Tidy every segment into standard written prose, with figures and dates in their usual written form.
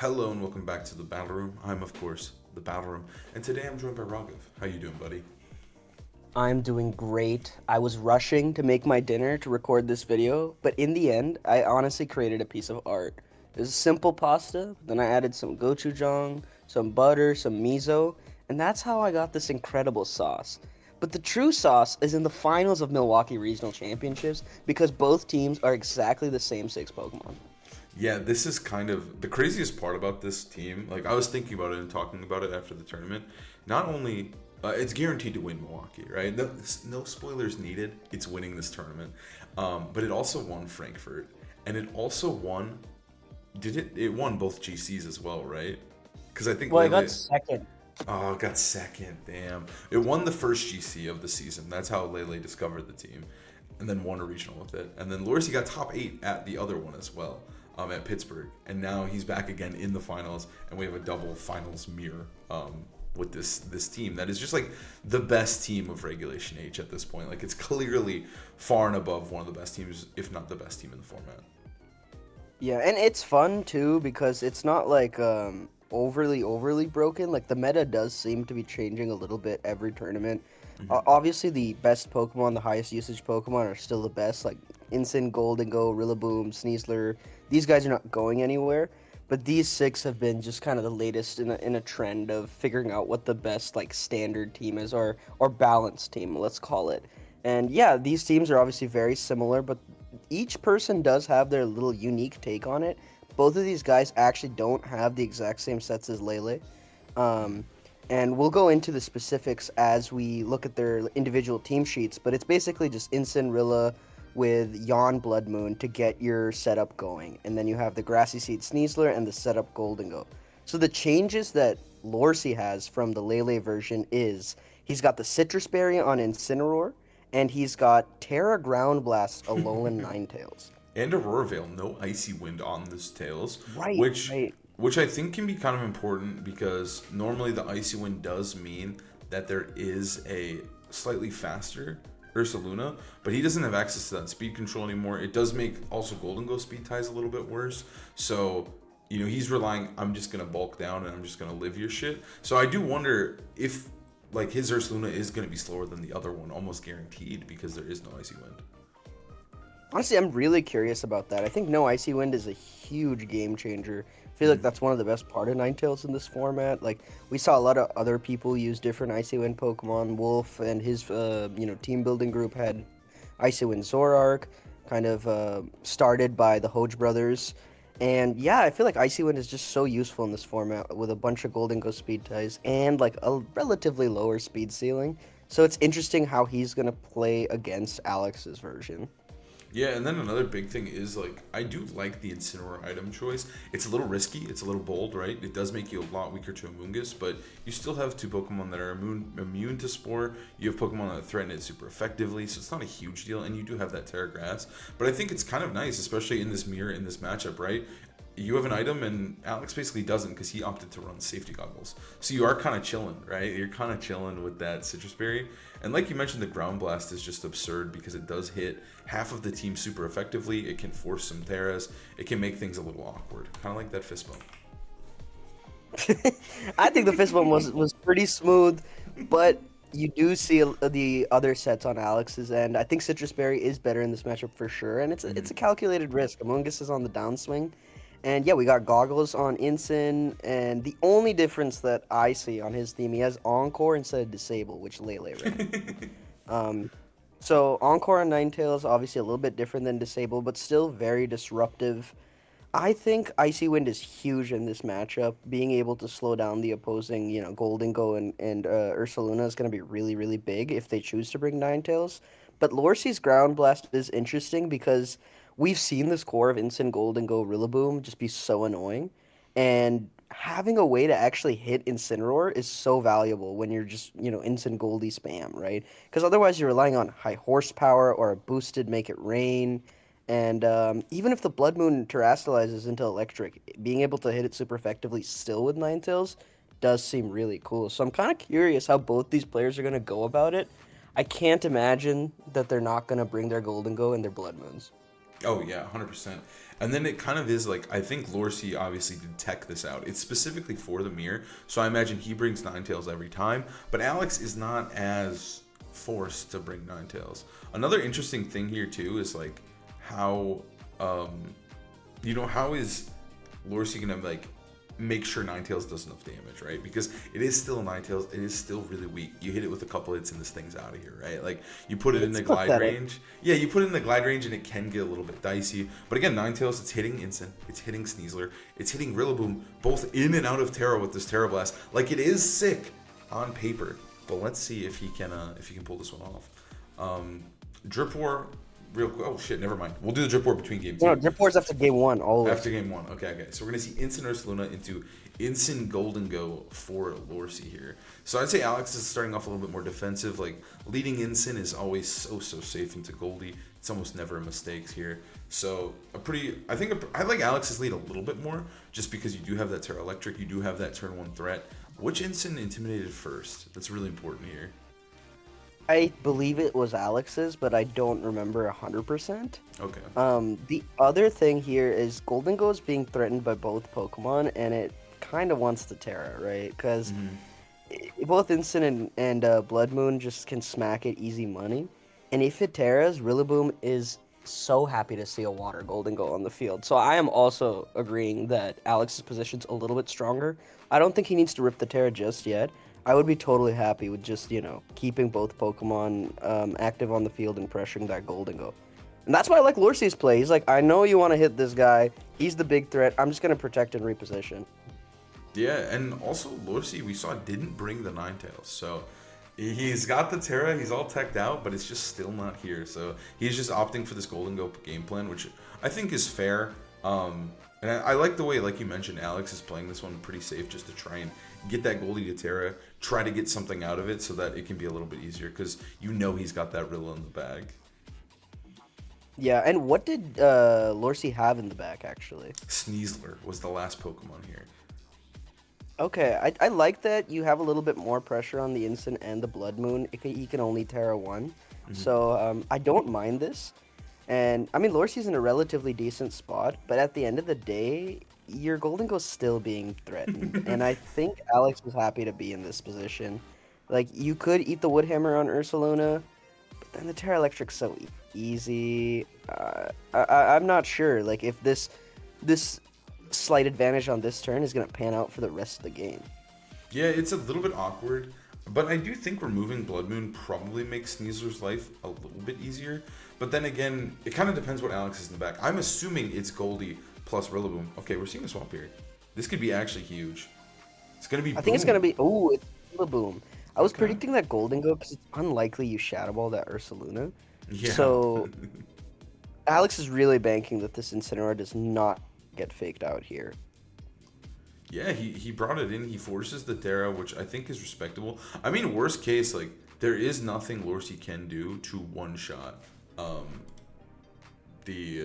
Hello and welcome back to the Battle Room. I'm of course the Battle Room, and today I'm joined by Raghav. How you doing, buddy? I'm doing great. I was rushing to make my dinner to record this video, but in the end, I honestly created a piece of art. It was simple pasta, then I added some gochujang, some butter, some miso, and that's how I got this incredible sauce. But the true sauce is in the finals of Milwaukee Regional Championships because both teams are exactly the same six Pokemon. Yeah, this is kind of the craziest part about this team. Like I was thinking about it and talking about it after the tournament. Not only it's guaranteed to win Milwaukee, right? No spoilers needed. It's winning this tournament, but it also won Frankfurt, and it also won. Did it? It won both GCs as well, right? Because I think Well, I got Lele. second. Oh, got second. Damn. It won the first GC of the season. That's how Lele discovered the team, and then won a regional with it. And then Lorcy got top 8 at the other one as well, at Pittsburgh. And now he's back again in the finals, and we have a double finals mirror with this team that is just like the best team of Regulation H at this point. Like it's clearly far and above one of the best teams, if not the best team in the format. Yeah, and it's fun too because it's not like overly broken. Like the meta does seem to be changing a little bit every tournament. Obviously, the best Pokemon, the highest usage Pokemon, are still the best. Like Incin, Golden Go, Rillaboom, Sneasler. These guys are not going anywhere. But these six have been just kind of the latest in a trend of figuring out what the best like standard team is or balanced team, let's call it. And yeah, these teams are obviously very similar, but each person does have their little unique take on it. Both of these guys actually don't have the exact same sets as Lele. Um, and we'll go into the specifics as we look at their individual team sheets, but it's basically just Incinerilla with Yawn Blood Moon to get your setup going. And then you have the Grassy Seed Sneasler and the setup Golden Go. So the changes that Lorcy has from the Lele version is he's got the Citrus Berry on Incineroar, and he's got Terra Ground Blast Alolan Ninetales. And Aurora Veil, no Icy Wind on this Tails, Right, which right. which I think can be kind of important because normally the Icy Wind does mean that there is a slightly faster Ursaluna, but he doesn't have access to that speed control anymore. It does make also Golden Go speed ties a little bit worse. So, he's relying, I'm just going to bulk down and I'm just going to live your shit. So I do wonder if like his Ursaluna is going to be slower than the other one, almost guaranteed because there is no Icy Wind. Honestly, I'm really curious about that. I think no Icy Wind is a huge game changer. I feel like that's one of the best part of Ninetales in this format. Like we saw a lot of other people use different Icy Wind Pokemon. Wolf and his team building group had Icy Wind Zorark, kind of started by the Hoge brothers. And yeah, I feel like Icy Wind is just so useful in this format with a bunch of Golden Go speed ties and like a relatively lower speed ceiling. So it's interesting how he's gonna play against Alex's version. Yeah, and then another big thing is like I do like the Incineroar item choice. It's a little risky, it's a little bold, right? It does make you a lot weaker to Amoonguss, but you still have two Pokemon that are immune to Spore. You have Pokemon that threaten it super effectively, so it's not a huge deal, and you do have that Terra Grass. But I think it's kind of nice, especially in this mirror, in this matchup, right? You have an item and Alex basically doesn't because he opted to run safety goggles. So you are kind of chilling, right? You're kind of chilling with that citrus berry. And like you mentioned, the ground blast is just absurd because it does hit half of the team super effectively. It can force some Terras. It can make things a little awkward, kind of like that fist bump. I think the fist one was pretty smooth, but you do see the other sets on Alex's end. I think Citrus Berry is better in this matchup for sure, and it's a calculated risk. Amoonguss is on the downswing, and yeah, we got Goggles on Incin, and the only difference that I see on his team, he has Encore instead of Disable, which Lele ran. Um, so Encore on Ninetales obviously a little bit different than Disable, but still very disruptive. I think Icy Wind is huge in this matchup. Being able to slow down the opposing, Golden Go and Ursaluna is going to be really, really big if they choose to bring Ninetales. But Lorcy's Ground Blast is interesting because we've seen this core of Instant Golden Go Rillaboom just be so annoying. And having a way to actually hit Incineroar is so valuable when you're just, Instant Goldie spam, right? Because otherwise you're relying on high horsepower or a boosted Make It Rain. And even if the Blood Moon terastallizes into electric, being able to hit it super effectively still with Ninetales does seem really cool. So I'm kind of curious how both these players are going to go about it. I can't imagine that they're not going to bring their Golden Go and their Blood Moons. Oh yeah, 100%. And then it kind of is like, I think Lorcy obviously did tech this out. It's specifically for the mirror, so I imagine he brings Ninetales every time. But Alex is not as forced to bring Ninetales. Another interesting thing here too is like how, how is Lorcy gonna like make sure Ninetales does enough damage, right? Because it is still Ninetales, it is still really weak. You hit it with a couple hits and this thing's out of here, right? Like you put it in the glide range. Yeah, you put it in the glide range and it can get a little bit dicey. But again, Ninetales, it's hitting Instant, it's hitting Sneasler, it's hitting Rillaboom, both in and out of Terra with this Terra Blast. Like it is sick on paper. But let's see if he can pull this one off. Drip War. Real quick. Oh shit, never mind. We'll do the Drip War between game 2. No, Drip War's after game 1. Always. After game 1. Okay. So we're gonna see Instant Ursaluna into Instant Golden Go for Lorcy here. So I'd say Alex is starting off a little bit more defensive. Like leading Instant is always so safe into Goldie. It's almost never a mistake here. So I like Alex's lead a little bit more, just because you do have that Terra Electric, you do have that turn 1 threat. Which Instant intimidated first? That's really important here. I believe it was Alex's, but I don't remember 100%. Okay. The other thing here is Golden Go is being threatened by both Pokemon, and it kind of wants the Terra, right? Because both Instant and Blood Moon just can smack it easy money. And if it Terras, Rillaboom is so happy to see a Water Golden Go on the field. So I am also agreeing that Alex's position's a little bit stronger. I don't think he needs to rip the Terra just yet. I would be totally happy with just, keeping both Pokemon active on the field and pressuring that Golden Go. And that's why I like Lorcy's play. He's like, I know you want to hit this guy. He's the big threat. I'm just going to protect and reposition. Yeah, and also Lorcy, we saw, didn't bring the Ninetales. So he's got the Terra. He's all teched out, but it's just still not here. So he's just opting for this Golden Go game plan, which I think is fair. And I like the way, like you mentioned, Alex is playing this one pretty safe just to try and get that Goldie to Terra, try to get something out of it so that it can be a little bit easier, because he's got that Rilla in the bag. Yeah, and what did Lorcy have in the back, actually? Sneasler was the last Pokemon here. Okay, I like that you have a little bit more pressure on the Instant and the Blood Moon. He can only Terra 1. So I don't mind this. And, I mean, Lorcy's in a relatively decent spot, but at the end of the day, your Golden Go's still being threatened. And I think Alex was happy to be in this position. Like, you could eat the Woodhammer on Ursaluna, but then the Terra Electric's so easy. I'm not sure, like, if this slight advantage on this turn is going to pan out for the rest of the game. Yeah, it's a little bit awkward, but I do think removing Blood Moon probably makes Sneasler's life a little bit easier. But then again, it kind of depends what Alex is in the back. I'm assuming it's Goldie plus Rillaboom. Okay, we're seeing a swap here. This could be actually huge. It's going to be I think it's going to be... Oh, it's Rillaboom. I was predicting that Golden Go because it's unlikely you Shadow Ball that Ursaluna. Yeah. So, Alex is really banking that this Incineroar does not get faked out here. Yeah, he brought it in. He forces the Terra, which I think is respectable. I mean, worst case, like, there is nothing Lorcy can do to one-shot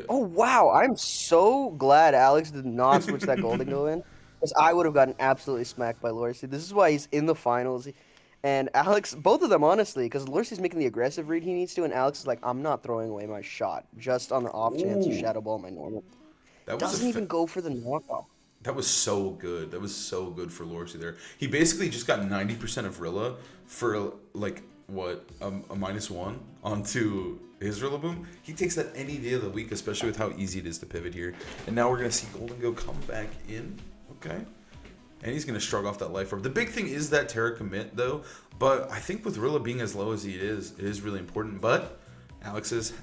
Oh, wow. I'm so glad Alex did not switch that Golden Go in, because I would have gotten absolutely smacked by Lorcy. This is why he's in the finals. And Alex, both of them, honestly, because Lorcy's making the aggressive read he needs to, and Alex is like, I'm not throwing away my shot, just on the off chance you Shadow Ball my normal. That doesn't even go for the knockoff. That was so good. That was so good for Lorcy there. He basically just got 90% of Rilla for, like, what, a -1 onto his Rillaboom. He takes that any day of the week, especially with how easy it is to pivot here. And now we're going to see Golden Go come back in. Okay. And he's going to shrug off that Life Orb. The big thing is that Terra commit, though. But I think with Rilla being as low as it is really important. But Alex has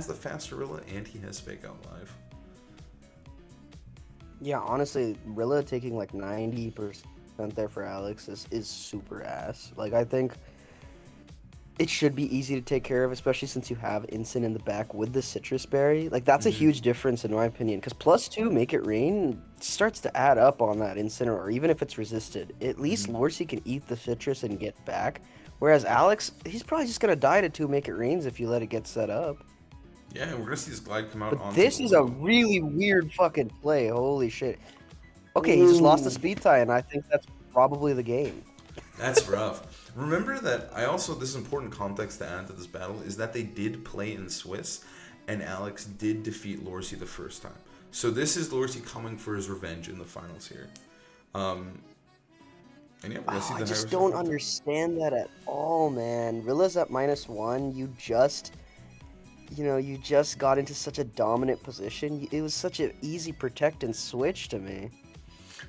the faster Rilla, and he has Fake Out Live. Yeah, honestly, Rilla taking like 90% there for Alex is super ass. Like, I think it should be easy to take care of, especially since you have Instant in the back with the Citrus Berry. Like, that's a huge difference in my opinion, because +2 Make It Rain starts to add up on that Incineroar, even if it's resisted. At least Lorcy can eat the Citrus and get back, whereas Alex, he's probably just going to die to 2 Make It Rains if you let it get set up. Yeah, and we're going to see this Glide come out on. This is a really weird fucking play. Holy shit. Okay, he just lost the speed tie, and I think that's probably the game. That's rough. Remember that this is important context to add to this battle, is that they did play in Swiss, and Alex did defeat Lorcy the first time. So this is Lorcy coming for his revenge in the finals here. And yeah, let's see the I just high don't result. understand that at all, man. Rilla's at -1. You just got into such a dominant position. It was such an easy protect and switch to me.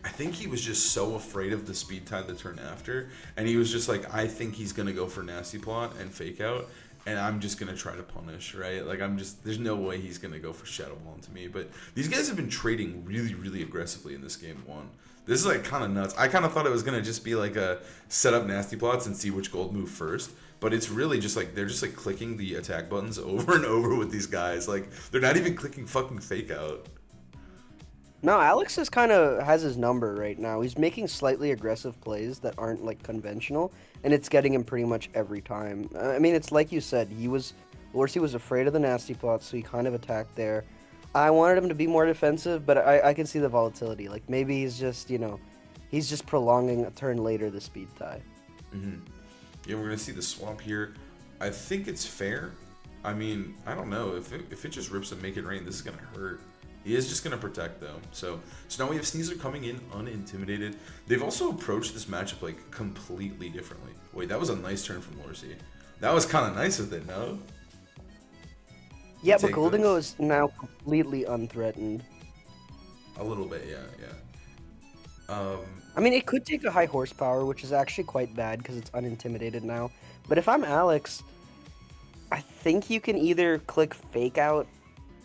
I think he was just so afraid of the speed tide the turn after, and he was just like, I think he's gonna go for nasty plot and fake out, and I'm just gonna try to punish, right? Like there's no way he's gonna go for Shadow Ball into me. But these guys have been trading really, really aggressively in this game one. This is like kind of nuts. I kind of thought it was gonna just be like a set up nasty plots and see which gold move first. But it's really just like they're just like clicking the attack buttons over and over with these guys. Like they're not even clicking fucking fake out. No, Alex is kind of has his number right now. He's making slightly aggressive plays that aren't like conventional, and it's getting him pretty much every time. I mean, it's like you said, Lorcy was afraid of the nasty plots, so he kind of attacked there. I wanted him to be more defensive, but I can see the volatility. Like maybe he's just he's just prolonging a turn later the speed tie. Mm-hmm. Yeah, we're gonna see the swap here. I think it's fair. I mean, I don't know if it just rips and make it rain. This is gonna hurt. He is just going to protect, though. So now we have Sneasler coming in unintimidated. They've also approached this matchup, like, completely differently. Wait, that was a nice turn from Lorcy. That was kind of nice with it, no? Yeah, but Goldingo is now completely unthreatened. A little bit, yeah. I mean, it could take a high horsepower, which is actually quite bad because it's unintimidated now. But if I'm Alex, I think you can either click Fake Out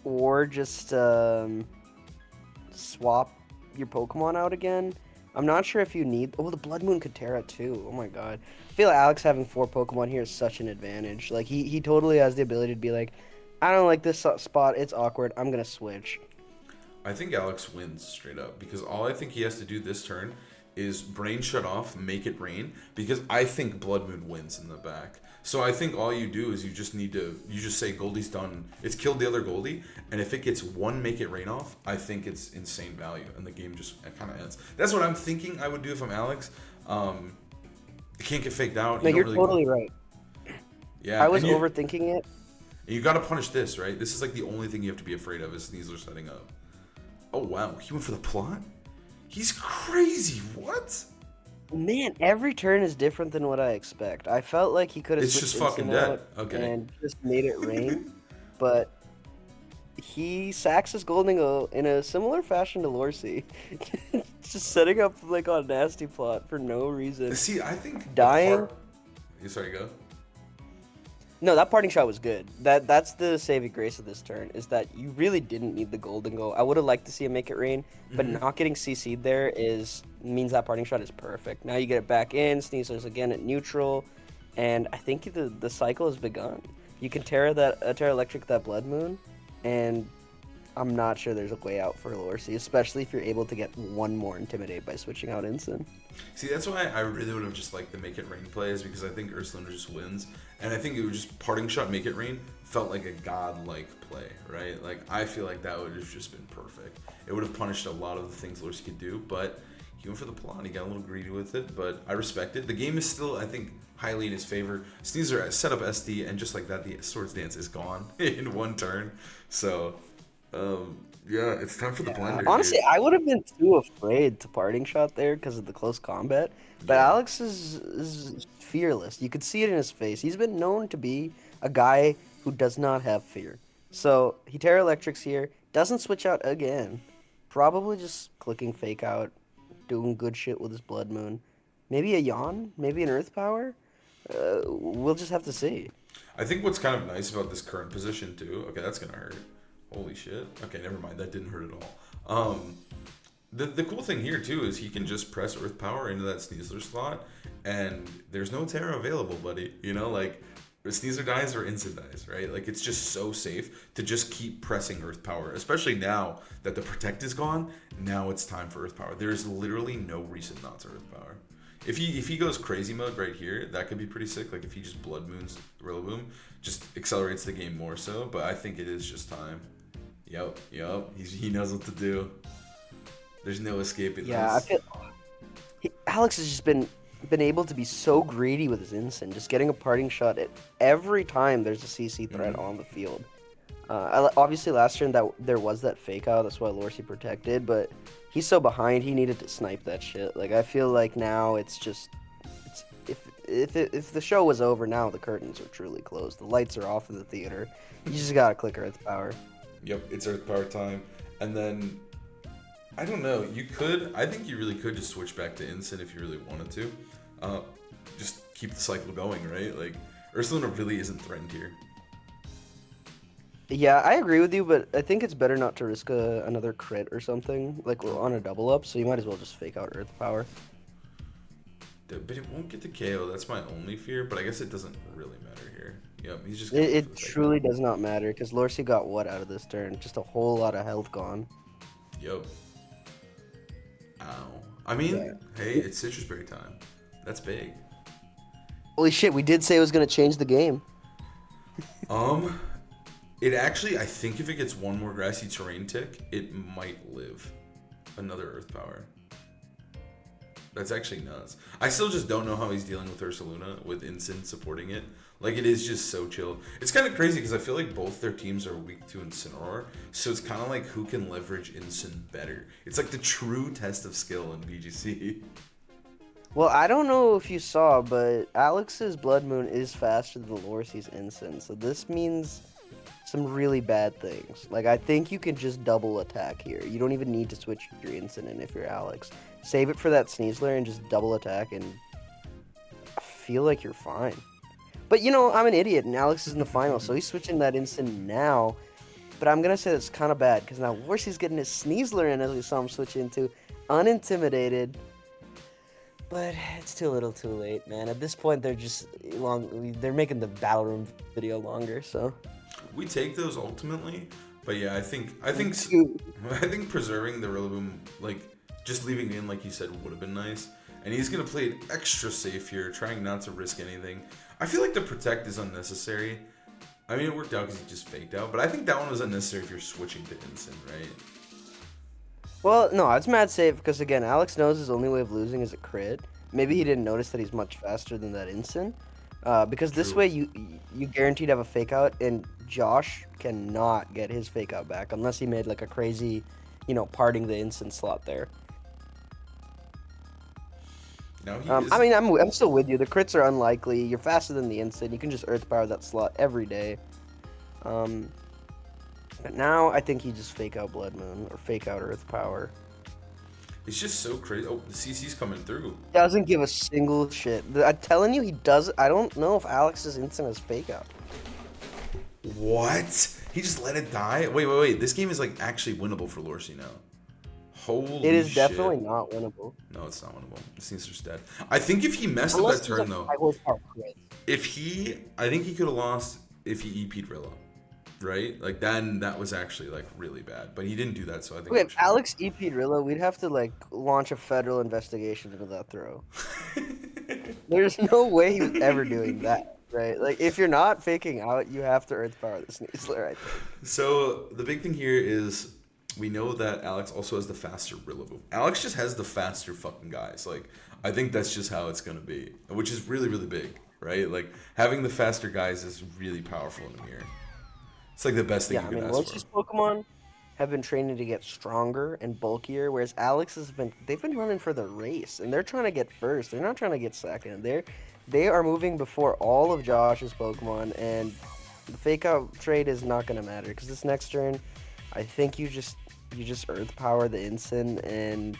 or just swap your Pokemon out again. I'm not sure if you need... Oh, the Blood Moon Katera too. Oh my god. I feel like Alex having 4 Pokemon here is such an advantage. Like, he totally has the ability to be like, I don't like this spot, it's awkward, I'm gonna switch. I think Alex wins straight up because all I think he has to do this turn is brain shut off, make it rain, because I think Blood Moon wins in the back. So I think all you do is you just say Goldie's done. It's killed the other Goldie, and if it gets one make it rain off, I think it's insane value, and the game just kind of ends. That's what I'm thinking I would do if I'm Alex. You can't get faked out. No, you're really totally right. Yeah, I was overthinking it. You got to punish this, right? This is like the only thing you have to be afraid of is Sneasler setting up. Oh wow, he went for the plot? He's crazy. What? Man, every turn is different than what I expect. I felt like he could have switched just fucking dead. Okay. And just made it rain, but he sacks his Goldingo in a similar fashion to Lorcy. Just setting up like on nasty plot for no reason. See, I think dying. Sorry, go. No, that parting shot was good. That's the saving grace of this turn, is that you really didn't need the Goldingo. I would have liked to see him make it rain, but not getting CC'd there means that parting shot is perfect. Now you get it back in, Sneasler's again at neutral, and I think the cycle has begun. You can Terra Electric that Blood Moon, and I'm not sure there's a way out for Lorcy, especially if you're able to get one more Intimidate by switching out Ensign. See, that's why I really would have just liked the Make It Rain plays, because I think Ursuliner just wins. And I think it was just parting shot, Make It Rain, felt like a godlike play, right? Like, I feel like that would have just been perfect. It would have punished a lot of the things Lorcy could do, but he went for the plot. He got a little greedy with it, but I respect it. The game is still, I think, highly in his favor. Sneasler set up SD, and just like that, the Swords Dance is gone in one turn. So, yeah, it's time for the blender. Honestly, dude. I would have been too afraid to parting shot there because of the close combat. But yeah. Alex is fearless. You could see it in his face. He's been known to be a guy who does not have fear. So he Terra Electrics here, doesn't switch out again. Probably just clicking Fake Out, doing good shit with his Blood Moon. Maybe a Yawn, maybe an Earth Power. We'll just have to see. I think what's kind of nice about this current position too. Okay, that's gonna hurt. Holy shit. Okay, never mind. That didn't hurt at all. The cool thing here, too, is he can just press Earth Power into that Sneasler slot, and there's no Terra available, buddy. You know, like, Sneasler dies or Ensign dies, right? Like, it's just so safe to just keep pressing Earth Power, especially now that the Protect is gone. Now it's time for Earth Power. There's literally no reason not to Earth Power. If he goes crazy mode right here, that could be pretty sick. Like, if he just Blood Moons Rillaboom, just accelerates the game more so, but I think it is just time. Yep. He knows what to do. There's no escaping this. Yeah, I feel Alex has just been able to be so greedy with his Ensign, just getting a parting shot at every time there's a CC threat on the field. Obviously, last turn that there was that fake out. That's why Lorcy protected. But he's so behind. He needed to snipe that shit. Like I feel like now it's just, if the show was over now, the curtains are truly closed. The lights are off in the theater. You just gotta click Earth Power. Yep, it's Earth Power time, and then I don't know. I think you really could just switch back to Instant if you really wanted to. Just keep the cycle going, right? Like Ursuluna really isn't threatened here. Yeah, I agree with you, but I think it's better not to risk another crit or something, like on a double up, so you might as well just fake out Earth Power. But it won't get the KO, that's my only fear, but I guess it doesn't really matter here. Yep, he's just It truly does not matter, because Lorcy got what out of this turn? Just a whole lot of health gone. Yep. Ow. I mean, hey, it's Citrus Berry time. That's big. Holy shit, we did say it was going to change the game. It actually, I think if it gets one more grassy terrain tick, it might live another Earth Power. That's actually nuts. I still just don't know how he's dealing with Ursuluna, with Incin supporting it. Like, it is just so chill. It's kind of crazy because I feel like both their teams are weak to Incineroar, so it's kind of like who can leverage Incin better. It's like the true test of skill in BGC. Well, I don't know if you saw, but Alex's Blood Moon is faster than Lorcy's Incin, so this means some really bad things. Like, I think you can just double attack here. You don't even need to switch your Incin in if you're Alex. Save it for that Sneasler and just double attack, and I feel like you're fine. But, you know, I'm an idiot, and Alex is in the final, so he's switching that Incin now. But I'm going to say that's kind of bad, because now Lorcy's getting his Sneasler in, as we saw him switch into, unintimidated. But it's too little too late, man. At this point, they're just they're making the battle room video longer, so... We take those ultimately, but yeah, I think preserving the Rillaboom, like just leaving it in like you said, would have been nice. And he's gonna play it extra safe here, trying not to risk anything. I feel like the protect is unnecessary. I mean, it worked out because he just faked out, but I think that one was unnecessary if you're switching to Instant, right? Well, no, it's mad safe because again, Alex knows his only way of losing is a crit. Maybe he didn't notice that he's much faster than that Instant. Because this way you guaranteed to have a fake out, and Josh cannot get his fake out back unless he made like a crazy, parting the Instant slot there. No, I mean, I'm still with you. The crits are unlikely. You're faster than the Instant. You can just Earth Power that slot every day. But now I think he just fake out Blood Moon or fake out Earth Power. It's just so crazy. Oh, the CC's coming through. Doesn't give a single shit. I'm telling you, he does. I don't know if Alex's Instant is fake out. What? He just let it die? Wait. This game is like actually winnable for Lorcy now. Holy It is shit. definitely not winnable. No, it's not winnable. This thing's dead. I think if he messed up that turn though, I think he could have lost if he EP'd Rilla. Right? Like then that was actually like really bad. But he didn't do that, so I think if Alex EP'd Rilla, we'd have to like launch a federal investigation into that throw. There's no way he was ever doing that, right? Like if you're not faking out, you have to Earth Power the Sneasler, I think. So the big thing here is we know that Alex also has the faster Rillaboom. Alex just has the faster fucking guys. Like I think that's just how it's gonna be. Which is really, really big, right? Like having the faster guys is really powerful in the mirror. It's like the best thing you can ask for. Lorcy's Pokemon have been training to get stronger and bulkier, whereas Alex they've been running for the race, and they're trying to get first. They're not trying to get second. They are moving before all of Josh's Pokemon, and the fake out trade is not going to matter, because this next turn, I think you just Earth Power the Incin, and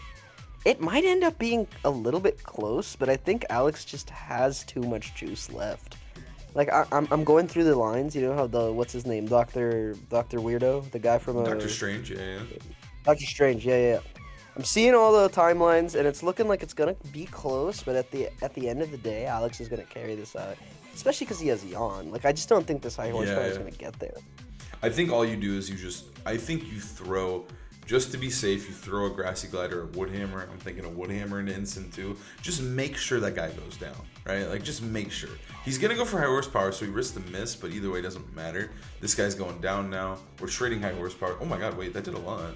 it might end up being a little bit close, but I think Alex just has too much juice left. Like I'm going through the lines, you know how what's his name, Doctor Weirdo, the guy from Doctor Strange, yeah. Doctor Strange, yeah. I'm seeing all the timelines, and it's looking like it's gonna be close, but at the end of the day, Alex is gonna carry this out, especially because he has Yawn. Like I just don't think this high horsepower is gonna get there. I think all you do is you throw. Just to be safe, you throw a Grassy Glider or a Wood Hammer. I'm thinking a Wood Hammer into Instant too. Just make sure that guy goes down, right? Like, just make sure. He's going to go for high horsepower, so he risks the miss, but either way, it doesn't matter. This guy's going down now. We're trading high horsepower. Oh my god, wait, that did a lot.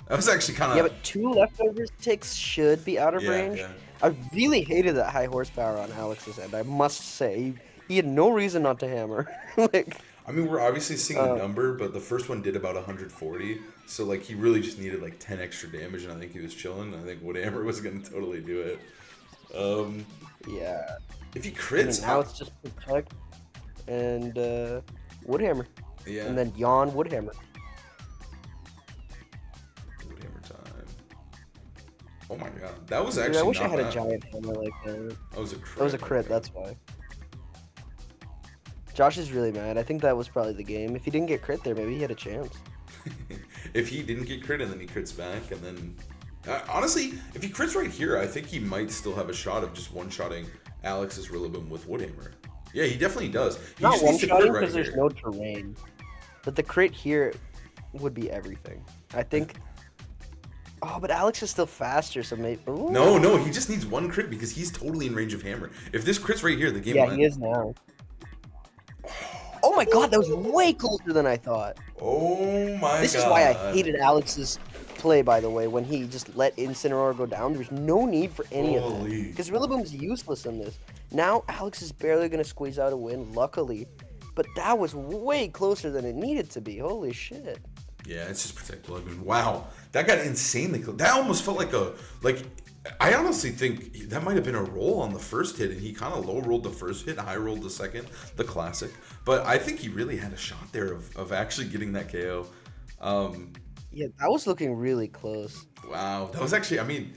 That was actually kind of... Yeah, but 2 leftovers ticks should be out of range. Yeah. I really hated that high horsepower on Alex's end, I must say. He had no reason not to hammer. Like... I mean, we're obviously seeing the Uh, number, but the first one did about 140. So, like, he really just needed, like, 10 extra damage, and I think he was chilling. I think Woodhammer was going to totally do it. Um, yeah. if he I mean, crits, now it's just Protect and Woodhammer. yeah, And then Yawn Woodhammer. Woodhammer time. Oh my god, that was Dude, I actually wish I not had a bad. giant hammer like that. That was a crit. That was a right crit, there. that's why. Josh is really mad. I think that was probably the game. If he didn't get crit there, maybe he had a chance. If he didn't get crit and then he crits back, and then honestly, if he crits right here, I think he might still have a shot of just one-shotting Alex's Rillaboom with Woodhammer. Yeah, he definitely does. He Not just one needs to shotting crit right because there's here. no terrain. But the crit here would be everything. I think. Oh, but Alex is still faster, so maybe. Ooh. No, he just needs one crit because he's totally in range of Hammer. If this crits right here, the game Yeah, will he end. is now. Oh my god, that was way closer than I thought. Oh my This god. is why I hated Alex's play, by the way, when he just let Incineroar go down. There's no need for any of that. Holy. Because Rillaboom's useless in this. Now, Alex is barely going to squeeze out a win, luckily. But that was way closer than it needed to be. Holy shit. Yeah, it's just Protect Blood Moon. Wow. That got insanely close. That almost felt like I honestly think that might have been a roll on the first hit, and he kind of low rolled the first hit, high rolled the second, the classic. But I think he really had a shot there of actually getting that KO. Yeah, that was looking really close. Wow, that was actually. I mean,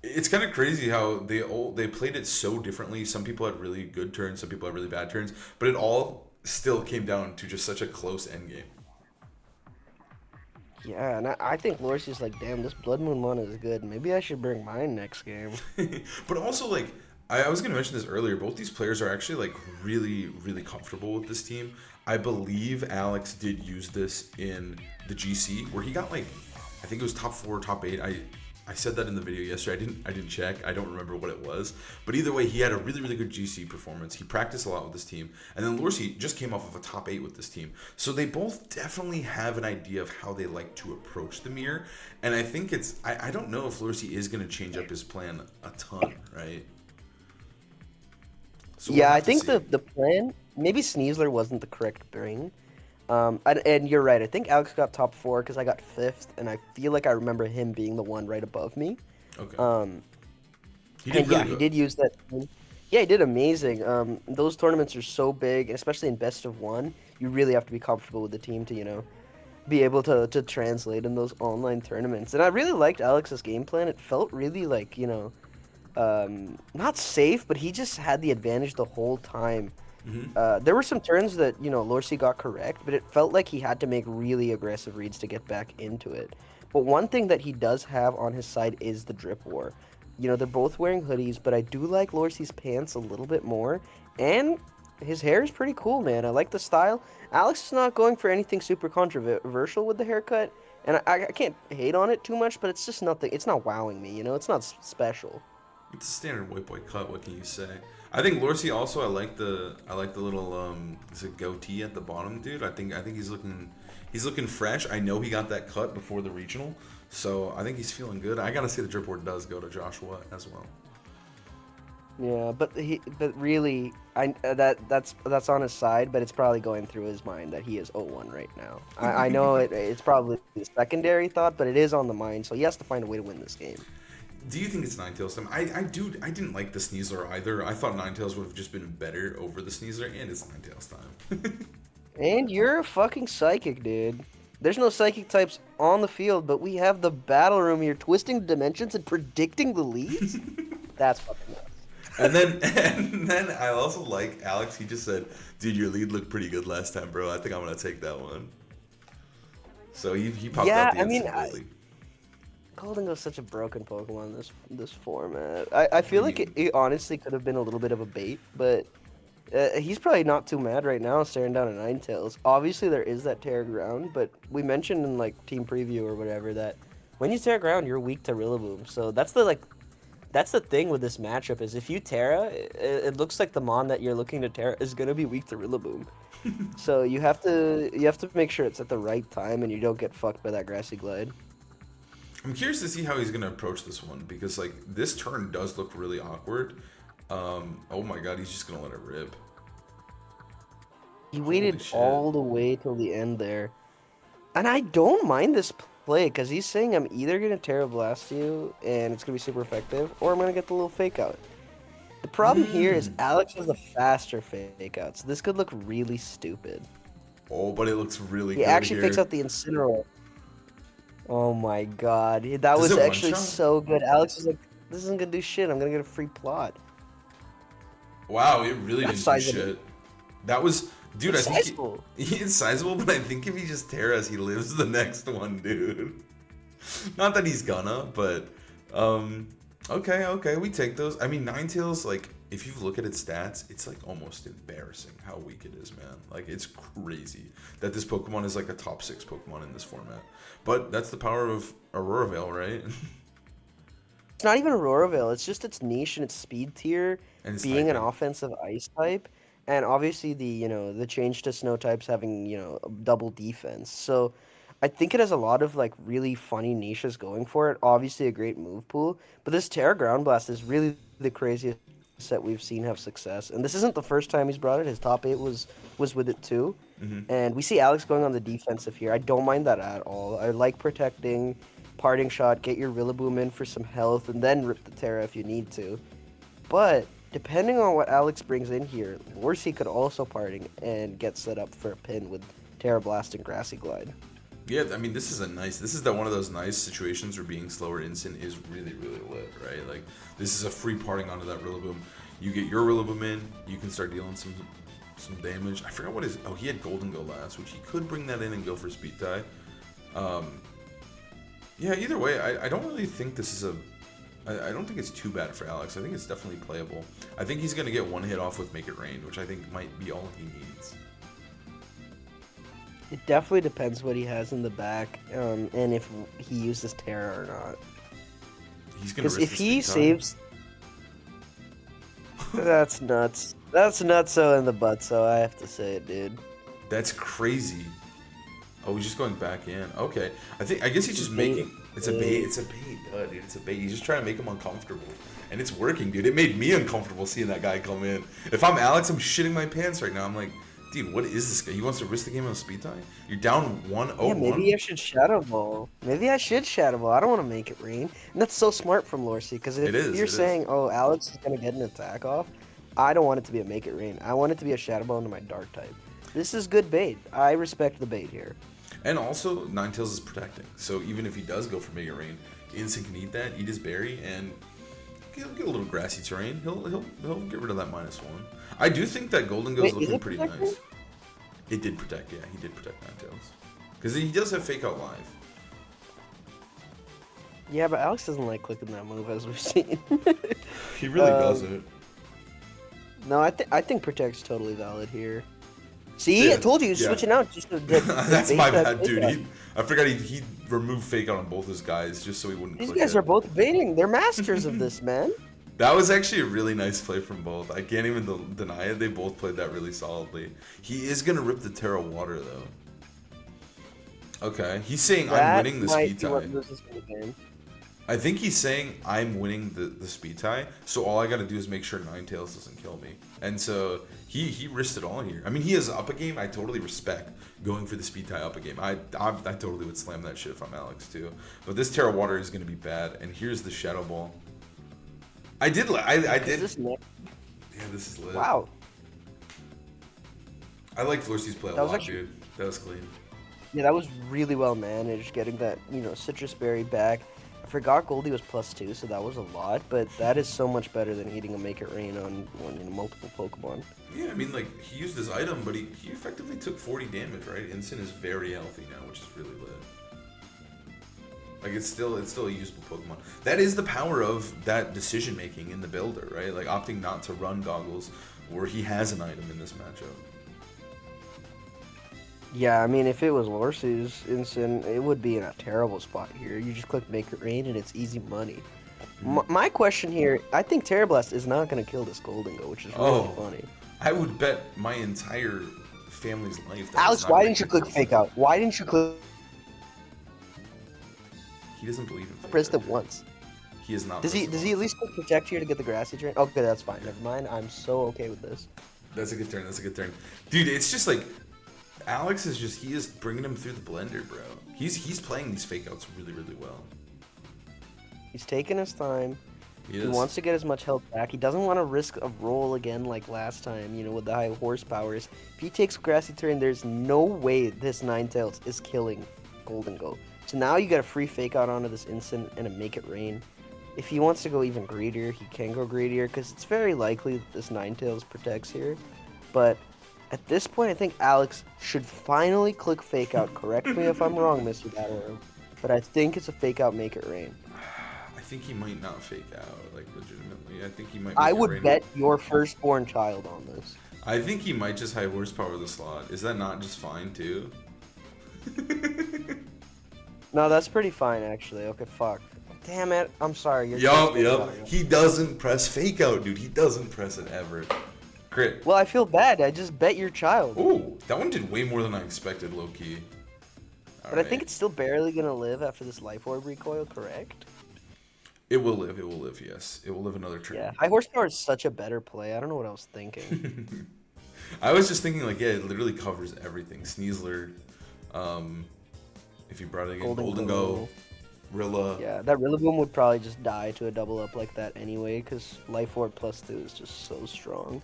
it's kind of crazy how they played it so differently. Some people had really good turns, some people had really bad turns, but it all still came down to just such a close end game. Yeah, and I think Lorcy's like, damn, this Blood Moon one is good. Maybe I should bring mine next game. But also, like, I was going to mention this earlier. Both these players are actually, like, really, really comfortable with this team. I believe Alex did use this in the GC, where he got, like, I think it was top 4 or top 8. I said that in the video yesterday. I didn't check. I don't remember what it was. But either way, he had a really, really good GC performance. He practiced a lot with this team. And then Lorcy just came off of a top 8 with this team. So they both definitely have an idea of how they like to approach the mirror. And I think I don't know if Lorcy is going to change up his plan a ton, right? So Yeah, we'll I have to think see. the plan, maybe Sneasler wasn't the correct bring. And you're right. I think Alex got top 4 because I got 5th, and I feel like I remember him being the one right above me. Okay. He And did yeah, really he good. did use that. Yeah, he did amazing. Those tournaments are so big, and especially in best of 1, you really have to be comfortable with the team to, be able to translate in those online tournaments. And I really liked Alex's game plan. It felt really like, not safe, but he just had the advantage the whole time. There were some turns that, Lorcy got correct, but it felt like he had to make really aggressive reads to get back into it. But one thing that he does have on his side is the drip war. They're both wearing hoodies, but I do like Lorcy's pants a little bit more. And his hair is pretty cool, man. I like the style. Alex is not going for anything super controversial with the haircut. And I can't hate on it too much, but it's just nothing. It's not wowing me, It's not special. It's a standard white boy cut. What can you say? I think Lorcy also. I like the little is it goatee at the bottom, dude. I think he's looking fresh. I know he got that cut before the regional, so I think he's feeling good. I gotta say the drip board does go to Joshua as well. Yeah, but really, that's on his side, but it's probably going through his mind that he is 0-1 right now. I know it's probably the secondary thought, but it is on the mind, so he has to find a way to win this game. Do you think it's Ninetales time? I didn't like the Sneasler either. I thought Ninetales would have just been better over the Sneasler, and it's Ninetales time. And you're a fucking psychic, dude. There's no psychic types on the field, but we have the battle room here, twisting dimensions and predicting the leads? That's fucking nuts. and then I also like Alex. He just said, "Dude, your lead looked pretty good last time, bro. I think I'm gonna take that one." So he popped out the instant goalie. Golden is such a broken Pokemon in this format. I feel like it honestly could have been a little bit of a bait, but he's probably not too mad right now staring down a Ninetales. Obviously, there is that Terra Ground, but we mentioned in like team preview or whatever that when you Terra Ground, you're weak to Rillaboom. So that's the thing with this matchup is if you Terra, it looks like the Mon that you're looking to Terra is gonna be weak to Rillaboom. So you have to make sure it's at the right time and you don't get fucked by that Grassy Glide. I'm curious to see how he's gonna approach this one because like this turn does look really awkward. Oh my god, he's just gonna let it rip. He Holy waited shit. all the way till the end there. And I don't mind this play because he's saying I'm either going to Terra Blast you and it's going to be super effective, or I'm going to get the little fake out. The problem here is Mm. Alex has a faster fake out, so this could look really stupid. Oh, but it looks really He good actually fakes here. out the Incineroar. Oh my god. That Does was it one actually shot? so good. Alex was like, this isn't going to do shit. I'm going to get a free plot. Wow, it really That's didn't do sizable. shit. That was, dude. I It's think sizable. he is sizable, but I think if he just Terras, he lives the next one, dude. Not that he's gonna, but okay, we take those. I mean, Ninetales, like, if you look at its stats, it's like almost embarrassing how weak it is, man. Like, it's crazy that this Pokemon is like a top 6 Pokemon in this format. But that's the power of Aurora Veil, right? It's not even Aurora Veil. It's just its niche and its speed tier And it's being an typing. offensive ice type, and obviously the change to snow types having double defense. So I think it has a lot of like really funny niches going for it. Obviously a great move pool, but this Terra Ground Blast is really the craziest set we've seen have success. And this isn't the first time he's brought it. His top 8 was with it too. Hmm. And we see Alex going on the defensive here. I don't mind that at all. I like protecting, parting shot, get your Rillaboom in for some health, and then rip the Terra if you need to. But depending on what Alex brings in here, Lorcy could also parting and get set up for a pin with Terra Blast and Grassy Glide. Yeah, I mean, this is one of those nice situations where being slower instant is really, really lit, right? Like, this is a free parting onto that Rillaboom. You get your Rillaboom in, you can start dealing some damage. I forgot what his, oh, he had Golden Go last, which he could bring that in and go for Speed Tie. Yeah, either way, I don't really think this is I don't think it's too bad for Alex. I think it's definitely playable. I think he's going to get one hit off with Make It Rain, which I think might be all he needs. It definitely depends what he has in the back, and if he uses Terra or not. He's going to Because risk if the he Speed Tie. saves, that's nuts. That's nuts so in the butt. So I have to say it, dude. That's crazy. Oh, he's just going back in. Okay. I guess he's just making... It's a bait. It's a bait. Dude, it's a bait. He's just trying to make him uncomfortable. And it's working, dude. It made me uncomfortable seeing that guy come in. If I'm Alex, I'm shitting my pants right now. I'm like, dude, what is this guy? He wants to risk the game on a speed tie? You're down 1-0-1? Yeah, maybe I should Shadow Ball. Maybe I should Shadow Ball. I don't want to make it rain. And that's so smart from Lorcy, because if It is. you're It is. saying, oh, Alex is going to get an attack off, I don't want it to be a make it rain. I want it to be a Shadow Ball into my Dark type. This is good bait. I respect the bait here. And also, Ninetales is protecting. So even if he does go for Mega Rain, Instant can eat that, eat his berry, and he'll get a little grassy terrain. He'll get rid of that -1. I do think that Golden Go is Wait, is looking it pretty protecting? nice. It did protect, yeah. He did protect Ninetales. Because he does have Fake Out Live. Yeah, but Alex doesn't like clicking that move, as we've seen. He really Um, doesn't. No, I think Protect's totally valid here. See, Yeah, I told you, he's yeah. switching out just to That's bait my that bad, fake dude. out. I forgot he removed Fake Out on both his guys just so he wouldn't These click guys it. are both baiting. They're masters of this, man. That was actually a really nice play from both. I can't even deny it. They both played that really solidly. He is going to rip the Terra Water, though. Okay. He's saying, I'm That winning the might speed be what tie. loses me the game. I think he's saying, I'm winning the speed tie, so all I got to do is make sure Ninetales doesn't kill me. And so he risked it all here. I mean, he has up a game. I totally respect going for the speed tie up a game. I totally would slam that shit if I'm Alex, too. But this Terra Water is going to be bad. And here's the Shadow Ball. I did. This next, Yeah, this is lit. wow. I like Lorcy's play a That was lot, actually- dude. That was clean. Yeah, that was really well managed, getting that, Citrus Berry back. I forgot Goldie was +2, so that was a lot, but that is so much better than hitting a Make It Rain on multiple Pokemon. Yeah, I mean, like, he used his item, but he effectively took 40 damage, right? Instant is very healthy now, which is really lit. Like, it's still a usable Pokemon. That is the power of that decision making in the builder, right? Like opting not to run Goggles, where he has an item in this matchup. Yeah, I mean, if it was Lorcy's Instant, it would be in a terrible spot here. You just click Make It Rain and it's easy money. My question here, I think Terra Blast is not going to kill this Golden Go, which is really funny. I would bet my entire family's life. That Alex, it's not why gonna didn't you kill click this. Fake Out? Why didn't you click He doesn't believe in fake pressed out, it dude. once? He is not. Does he at least click Protect here to get the Grassy Drain? Okay, that's fine. Never mind. I'm so okay with this. That's a good turn. That's a good turn. Dude, it's just like Alex is just he is bringing him through the blender, bro. He's playing these fake outs really, really well. He's taking his time. He He wants to get as much health back. He doesn't want to risk a roll again like last time, with the high horsepowers. If he takes grassy terrain, there's no way this Ninetales is killing Golden Go. So now you got a free fake out onto this instant and a make it rain. If he wants to go even greedier, he can go greedier because it's very likely that this Ninetales protects here. But at this point, I think Alex should finally click fake out. Correct me if I'm wrong, Mr. Battle. But I think it's a fake out make it rain. I think he might not fake out, like legitimately. I think he might. I would bet your firstborn child on this. I think he might just high horsepower the slot. Is that not just fine too? No, that's pretty fine actually. Okay, fuck. Damn it. I'm sorry. Yup. He doesn't press fake out, dude. He doesn't press it ever. Crit. Well, I feel bad. I just bet your child. Ooh, that one did way more than I expected, low key. But I think it's still barely gonna live after this life orb recoil, correct? It will live, yes. It will live another turn. Yeah, high horsepower is such a better play. I don't know what I was thinking. I was just thinking, like, yeah, it literally covers everything. Sneasler, if you brought it again, Golden Go, Rilla. Yeah, that Rillaboom would probably just die to a double up like that anyway, because Life Orb plus 2 is just so strong.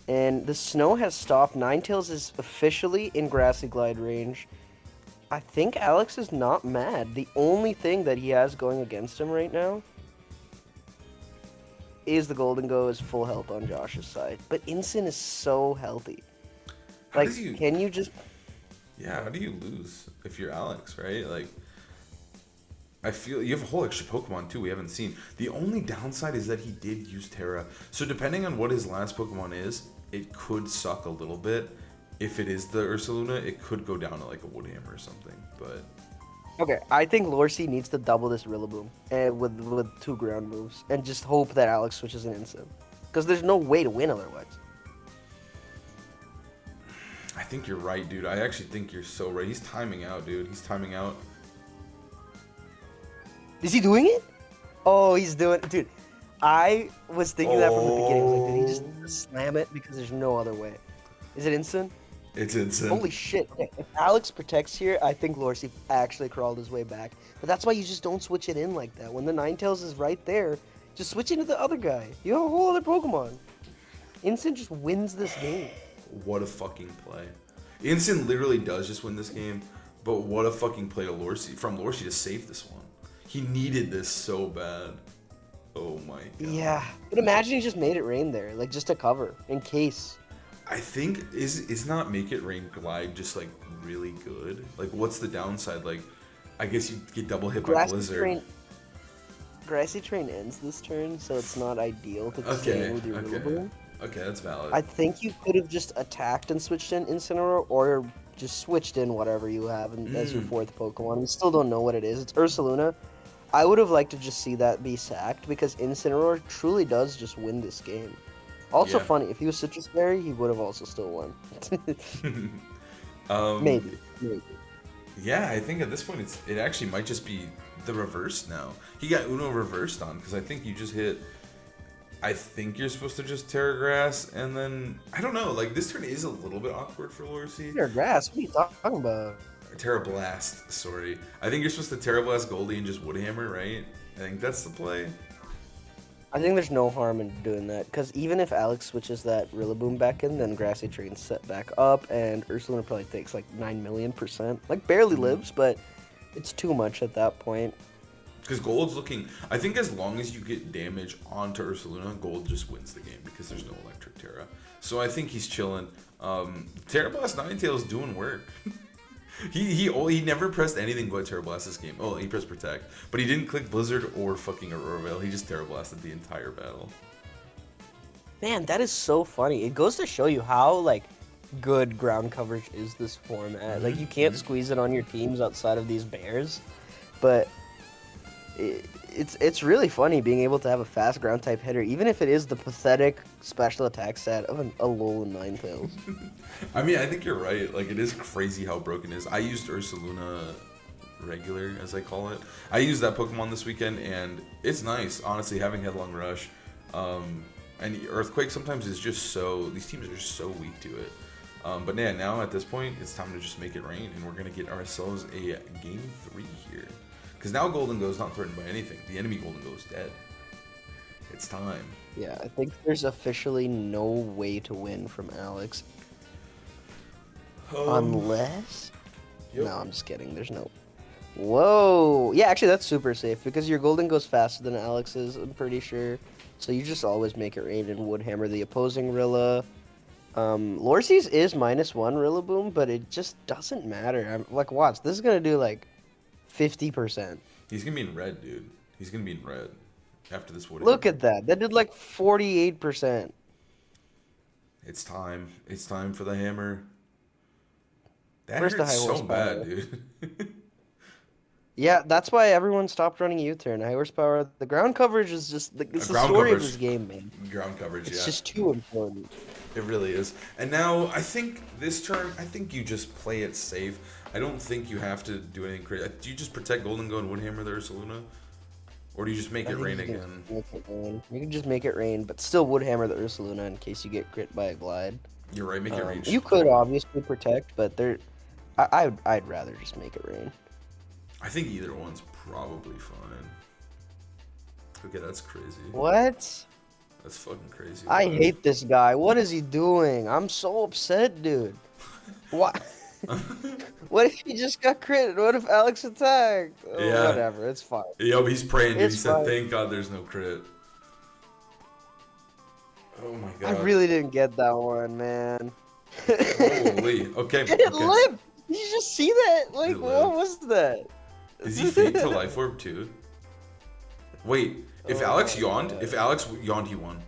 And the snow has stopped. Ninetales is officially in Grassy Glide range. I think Alex is not mad. The only thing that he has going against him right now is the Golden Go is full health on Josh's side. But Incin is so healthy. Like, can you just... Yeah, how do you lose if you're Alex, right? Like, I feel you have a whole extra Pokemon too we haven't seen. The only downside is that he did use Terra. So depending on what his last Pokemon is, it could suck a little bit. If it is the Ursaluna, it could go down to like a Woodhammer or something, but... Okay, I think Lorcy needs to double this Rillaboom and with 2 ground moves and just hope that Alex switches an instant. Because there's no way to win otherwise. I think you're right, dude. I actually think you're so right. He's timing out, dude. He's timing out. Is he doing it? Oh, he's doing it. Dude, I was thinking that from the beginning. I was like, did he just slam it? Because there's no other way. Is it instant? It's instant. Holy shit. Okay. If Alex protects here, I think Lorcy actually crawled his way back. But that's why you just don't switch it in like that. When the Ninetales is right there, just switch into the other guy. You have a whole other Pokemon. Instant just wins this game. What a fucking play. Instant literally does just win this game, but what a fucking play to Lorcy, from Lorcy to save this one. He needed this so bad. Oh my god. Yeah. But imagine he just made it rain there, like just to cover, in case. I think is not Make It Rain Glide just like really good? Like what's the downside? Like I guess you get double hit by Blizzard. Grassy Terrain ends this turn, so it's not ideal to continue with your Rillaboom. Okay, that's valid. I think you could have just attacked and switched in Incineroar, or just switched in whatever you have as your 4th Pokemon. We still don't know what it is. It's Ursaluna. I would have liked to just see that be sacked, because Incineroar truly does just win this game. Also funny, if he was Citrus Berry, he would have also still won. Maybe. Yeah, I think at this point it actually might just be the reverse now. He got Uno reversed on, because I think you just hit... I think you're supposed to just Terra Grass, and then... I don't know, like this turn is a little bit awkward for Lorcy. Terra Grass? What are you talking about? Terra Blast, sorry. I think you're supposed to Terra Blast Goldie and just Woodhammer, right? I think that's the play. I think there's no harm in doing that, because even if Alex switches that Rillaboom back in, then Grassy Terrain's set back up, and Ursaluna probably takes like 9,000,000%. Like, barely lives, but it's too much at that point. Because Gold's looking... I think as long as you get damage onto Ursaluna, Gold just wins the game, because there's no Electric Terra. So I think he's chilling. Terra Blast Ninetale's doing work. He never pressed anything but Terra Blast this game. Oh, he pressed Protect. But he didn't click Blizzard or fucking Aurora Veil. He just Terra Blasted the entire battle. Man, that is so funny. It goes to show you how, like, good ground coverage is this format. Like, you can't squeeze it on your teams outside of these bears. But it's really funny being able to have a fast ground type hitter, even if it is the pathetic special attack stat of a Alolan Ninetales. I mean, I think you're right. Like, it is crazy how broken it is. I used Ursaluna regular, as I call it. I used that Pokemon this weekend, and it's nice, honestly, having Headlong Rush. And Earthquake sometimes is just so, these teams are just so weak to it. But yeah, now at this point, it's time to just make it rain, and we're going to get ourselves a game 3 here. Because now Golden Go's not threatened by anything. The enemy Golden Go's dead. It's time. Yeah, I think there's officially no way to win from Alex. Unless... Yep. No, I'm just kidding. There's no... Whoa! Yeah, actually, that's super safe, because your Golden goes faster than Alex's, I'm pretty sure. So you just always make it rain and Woodhammer the opposing Rilla. Lorcy's is -1 Rillaboom, but it just doesn't matter. Like, watch, this is gonna do like 50%. He's gonna be in red, dude. He's gonna be in red after this Woodhammer. Look at that. That did like 48%. It's time. It's time for the hammer. That Where's the hurts high so horsepower? bad, dude. Yeah, that's why everyone stopped running U-turn. High horsepower. The ground coverage is just like, it's the Ground story coverage. of this game, man. Ground coverage, It's yeah. just too important. It really is. And now, I think this turn, I think you just play it safe. I don't think you have to do anything crazy. Do you just protect Golden Go and Woodhammer the Ursaluna? Or do you just make I it think rain you can again? make it rain. You can just make it rain, but still Woodhammer the Ursaluna in case you get crit by a glide. You're right, make it rain. You could obviously protect, but I'd rather just make it rain. I think either one's probably fine. Okay, that's crazy. What? That's fucking crazy. I hate this guy. What is he doing? I'm so upset, dude. What? What if he just got crit? What if Alex attacked? Oh, Yeah. whatever. It's fine. Yo, he's praying, dude. He It's said, fine. thank God there's no crit. Oh my I God. really didn't get that one, man. Holy. Okay. It okay. limped. Did you just see that? Like, It what limped. was that? Is he fake to Life Orb too? Wait, if Oh Alex my yawned, God. if Alex yawned, he won.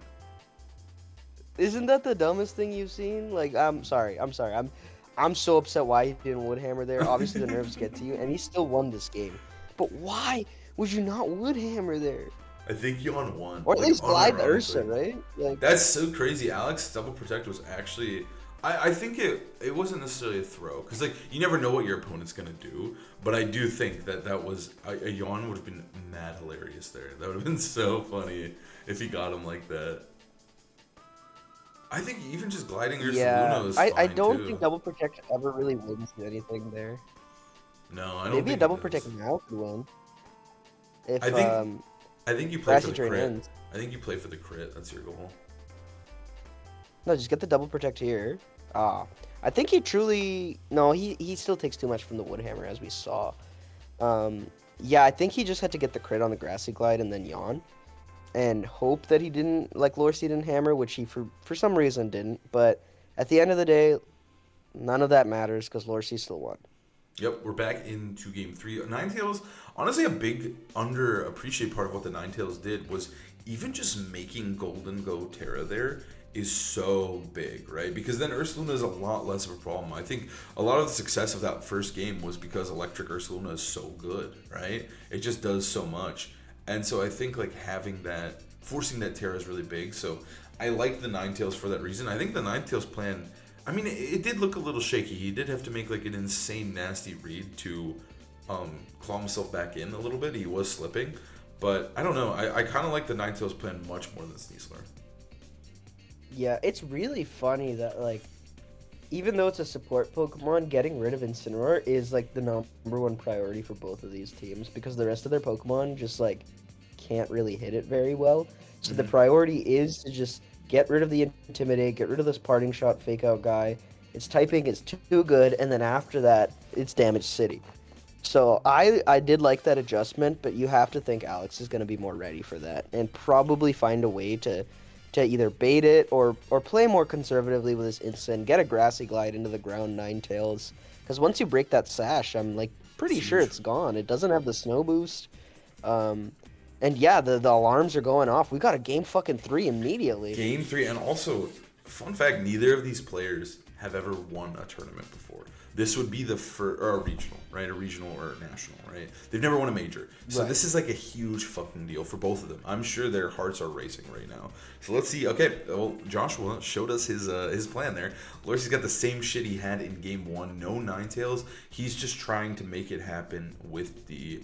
Isn't that the dumbest thing you've seen? Like, I'm sorry. I'm so upset why he didn't Woodhammer there. Obviously, the nerves get to you, and he still won this game. But why would you not Woodhammer there? I think yawn won. Or at like, least glide the unironically. Ursa, right? Like, That's so crazy. Alex double protect was actually. I think it wasn't necessarily a throw because like you never know what your opponent's gonna do. But I do think that was a yawn would have been mad hilarious there. That would have been so funny if he got him like that. I think even just gliding your Saluna is I fine, don't too. think double protect ever really wins anything there. No, I don't Maybe think a double it does. protect now could win. If I think you play for Grassy the Terrain crit. ends. I think you play for the crit. That's your goal. No, just get the double protect here. I think he truly he still takes too much from the Woodhammer as we saw. Yeah, I think he just had to get the crit on the Grassy Glide and then yawn. And hope that he didn't, like Lorcy didn't hammer, which he for some reason didn't. But at the end of the day, none of that matters because Lorcy still won. Yep, we're back into game 3. Ninetales, honestly, a big underappreciated part of what the Ninetales did was even just making Golden Go Terra there is so big, right? Because then Ursaluna is a lot less of a problem. I think a lot of the success of that first game was because Electric Ursaluna is so good, right? It just does so much. And so I think like having that, forcing that Terra is really big. So I like the Ninetales for that reason. I think the Ninetales plan, I mean, it did look a little shaky. He did have to make like an insane nasty read to claw himself back in a little bit. He was slipping. But I don't know. I kind of like the Ninetales plan much more than Sneasler. Yeah, it's really funny that, like, even though it's a support Pokemon, getting rid of Incineroar is, like, the #1 priority for both of these teams because the rest of their Pokemon just, like, can't really hit it very well. So the priority is to just get rid of the Intimidate, get rid of this Parting Shot Fake Out guy. Its typing is too good, and then after that, it's Damage City. So I did like that adjustment, but you have to think Alex is going to be more ready for that and probably find a way to either bait it or play more conservatively with his instant, get a Grassy Glide into the ground Ninetales. Because once you break that sash, I'm like pretty sure it's gone. It doesn't have the snow boost. And yeah, the alarms are going off. We got a game fucking 3 immediately. Game 3, and also, fun fact, neither of these players have ever won a tournament before. This would be the first, or a regional, right? A regional or a national, right? They've never won a major. So this is like a huge fucking deal for both of them. I'm sure their hearts are racing right now. So let's see. Okay, well, Joshua showed us his plan there. Lorcy's got the same shit he had in game 1. No Ninetales. He's just trying to make it happen with the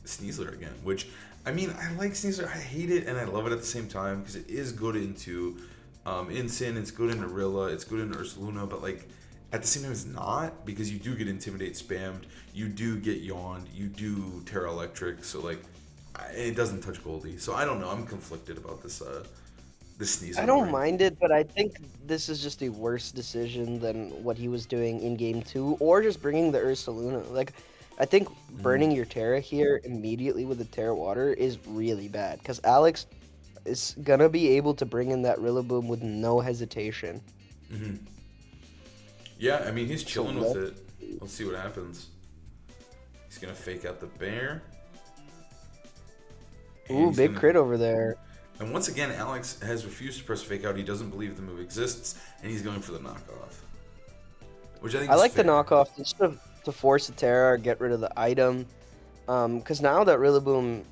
Sneasler again, which I mean, I like Sneasler. I hate it and I love it at the same time because it is good into Incin, it's good into Rilla, it's good into Ursaluna, but like at the same time it's not because you do get Intimidate spammed, you do get Yawned, you do Terra Electric, so like it doesn't touch Goldie. So I don't know. I'm conflicted about this Sneasler. I don't mind it, but I think this is just a worse decision than what he was doing in game 2, or just bringing the Ursaluna. Like, I think burning your Terra here immediately with the Terra Water is really bad, because Alex is gonna be able to bring in that Rillaboom with no hesitation. Mm-hmm. Yeah, I mean, he's chilling with it. Let's see what happens. He's gonna fake out the bear. Ooh, big crit over there. And once again, Alex has refused to press fake out. He doesn't believe the move exists, and he's going for the knockoff. Which I think I is like fair. the knockoff just to force the Terra, get rid of the item. Because now that Rillaboom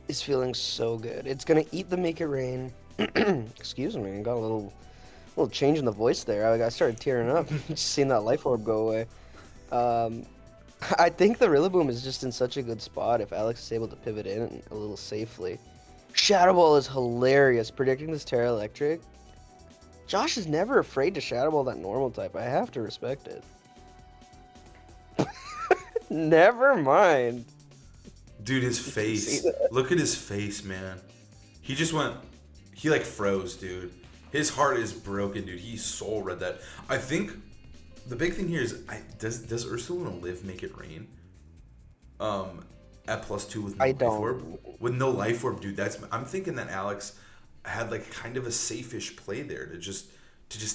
is feeling so good, it's gonna eat the Make It Rain. Excuse me, I got a little change in the voice there. I started tearing up just seeing that life orb go away. I think the Rillaboom is just in such a good spot if Alex is able to pivot in a little safely. Shadow Ball is hilarious, predicting this Terra Electric. Josh is never afraid to Shadow Ball that normal type. I have to respect it. Never mind. Dude, his face. Look at his face, man. He just went... He, like, froze, dude. His heart is broken, dude. He soul read that. I think the big thing here is... Does Ursaluna Live Make It Rain? At +2 with no life orb? With no life orb, dude. I'm thinking that Alex had, like, kind of a safe-ish play there to just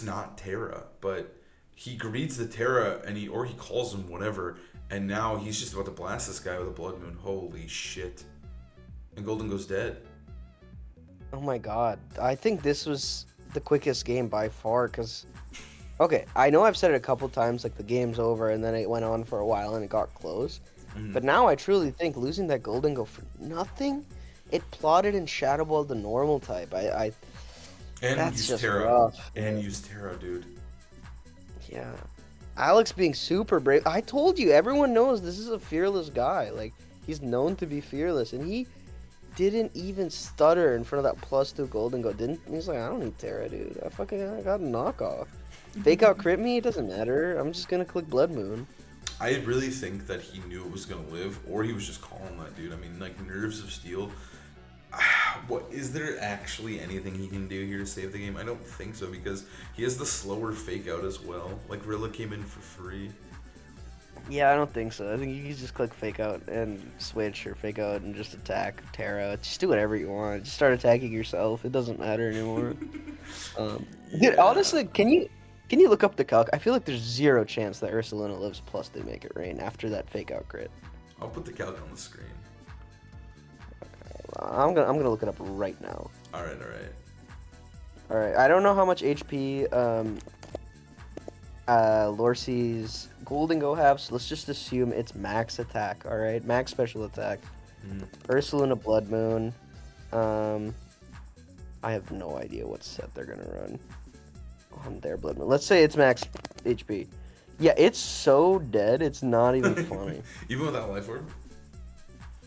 not Terra. But he greets the Terra, and he calls him whatever... And now he's just about to blast this guy with a Blood Moon. Holy shit. And Golden goes dead. Oh my god. I think this was the quickest game by far, because... Okay, I know I've said it a couple times, like the game's over, and then it went on for a while and it got close. But now I truly think losing that Golden Go for nothing, it plotted and Shadow Balled the normal type. And that's use just Terra. rough. And use Terra, dude. Yeah. Alex being super brave. I told you, everyone knows this is a fearless guy. Like, he's known to be fearless, and he didn't even stutter in front of that +2 Golden Go. He's like, I don't need Terra, dude. I got a knockoff. Fake out crit me, it doesn't matter. I'm just gonna click Blood Moon. I really think that he knew it was gonna live, or he was just calling that dude. I mean, like, Nerves of Steel. What is there actually anything he can do here to save the game? I don't think so, because he has the slower fake out as well. Like, Rilla came in for free. Yeah, I don't think so. I think you can just click fake out and switch, or fake out and just attack Terra. Just do whatever you want. Just start attacking yourself. It doesn't matter anymore. Dude, honestly, can you look up the calc? I feel like there's 0 chance that Ursaluna lives plus they Make It Rain after that fake out crit. I'll put the calc on the screen. I'm gonna look it up right now. All right. I don't know how much HP Lorcy's Golden Go have, so let's just assume it's max attack. All right, max special attack. Ursaluna Blood Moon. I have no idea what set they're gonna run on their Blood Moon. Let's say it's max HP. Yeah, it's so dead. It's not even funny. Even without life orb.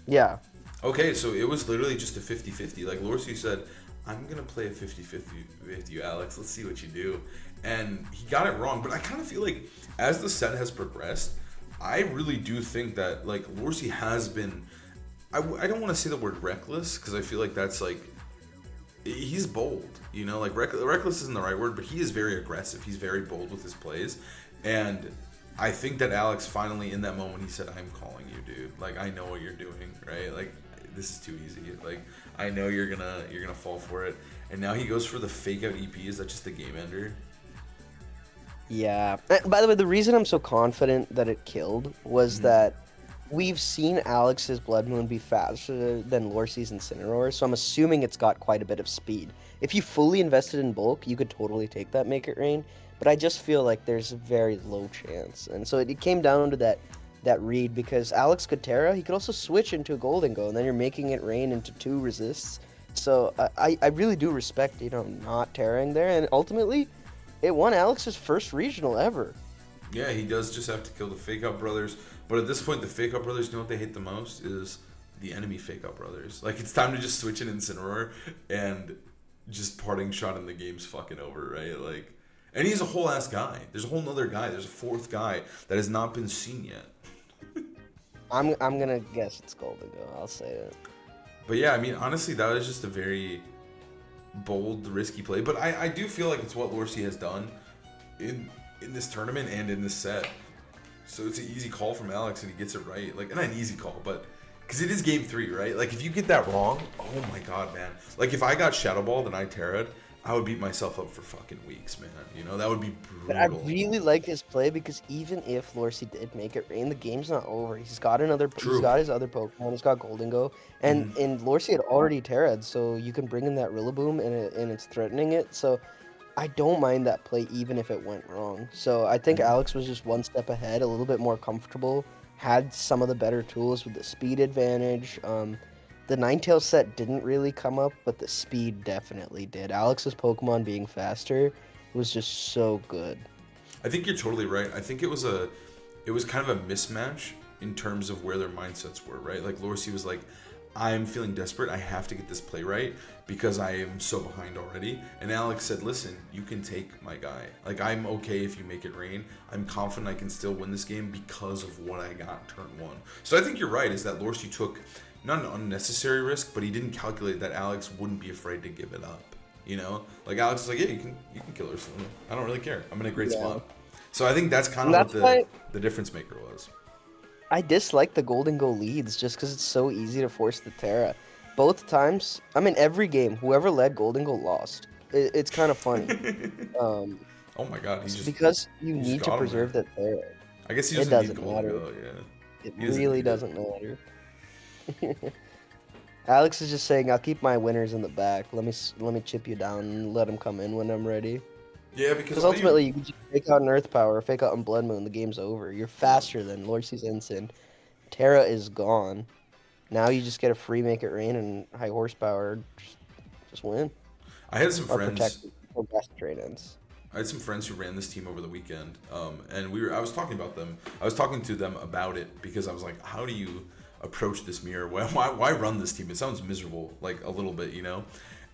Yeah. Okay, so it was literally just a 50-50. Like Lorcy said, I'm going to play a 50-50 with you, Alex. Let's see what you do. And he got it wrong. But I kind of feel like as the set has progressed, I really do think that, like, Lorcy has been... I don't want to say the word reckless, because I feel like that's, like... He's bold, you know? Like, reckless isn't the right word, but he is very aggressive. He's very bold with his plays. And I think that Alex finally, in that moment, he said, I'm calling you, dude. Like, I know what you're doing, right? Like... This is too easy. Like, I know you're gonna fall for it. And now he goes for the fake out EP. Is that just the game ender? Yeah. By the way, the reason I'm so confident that it killed was that we've seen Alex's Blood Moon be faster than Lorcy's Incineroar, so I'm assuming it's got quite a bit of speed. If you fully invested in bulk, you could totally take that Make It Rain, but I just feel like there's a very low chance. And so it came down to that read, because Alex could Terra, he could also switch into a Golden Go, and then you're making it rain into 2 resists. So I really do respect, not Terraing there, and ultimately, it won Alex's first regional ever. Yeah, he does just have to kill the Fake Out Brothers, but at this point, the Fake Out Brothers, you know what they hate the most? Is the enemy Fake Out Brothers. Like, it's time to just switch in Incineroar and just parting shot in the game's fucking over, right? Like, and he's a whole ass guy. There's a whole nother guy. There's a fourth guy that has not been seen yet. I'm gonna guess it's Goldigo. I'll say it. But yeah, I mean, honestly, that was just a very bold, risky play. But I do feel like it's what Lorcy has done in this tournament and in this set. So it's an easy call from Alex, and he gets it right. Like, not an easy call, but because it is game 3, right? Like, if you get that wrong, oh my god, man. Like, if I got Shadow Balled and I Terra'd, I would beat myself up for fucking weeks, man. You know, that would be brutal. But I really like his play because even if Lorcy did make it rain, the game's not over. He's got He's got his other Pokemon. He's got Goldengo, and Lorcy had already Terra'd, so you can bring in that Rillaboom and it's threatening it. So I don't mind that play even if it went wrong. So I think Alex was just one step ahead, a little bit more comfortable, had some of the better tools with the speed advantage. The Ninetales set didn't really come up, but the speed definitely did. Alex's Pokemon being faster was just so good. I think you're totally right. I think it was kind of a mismatch in terms of where their mindsets were, right? Like, Lorcy was like, I'm feeling desperate. I have to get this play right because I am so behind already. And Alex said, listen, you can take my guy. Like, I'm okay if you make it rain. I'm confident I can still win this game because of what I got turn 1. So I think you're right, is that Lorcy took not an unnecessary risk, but he didn't calculate that Alex wouldn't be afraid to give it up. You know? Like, Alex is like, yeah, you can kill her soon. I don't really care. I'm in a great spot. So I think that's kind of what the difference maker was. I dislike the Goldengo leads just because it's so easy to force the Terra. Both times, I mean, every game, whoever led Goldengo lost. It's kind of funny. Oh my god, because you need to preserve that Terra. I guess he doesn't need Goldengo, yeah. It really doesn't matter. Alex is just saying, I'll keep my winners in the back. Let me chip you down and let them come in when I'm ready. Yeah, because ultimately you can just fake out an Earth Power, fake out on Blood Moon, the game's over. You're faster than Lorcy's Ensign. Terra is gone. Now you just get a free Make It Rain and high horsepower. Just win. I had some friends. Trade-ins. I had some friends who ran this team over the weekend, and I was talking about them. I was talking to them about it because I was like, how do you approach this mirror? Why run this team? It sounds miserable, like a little bit, you know.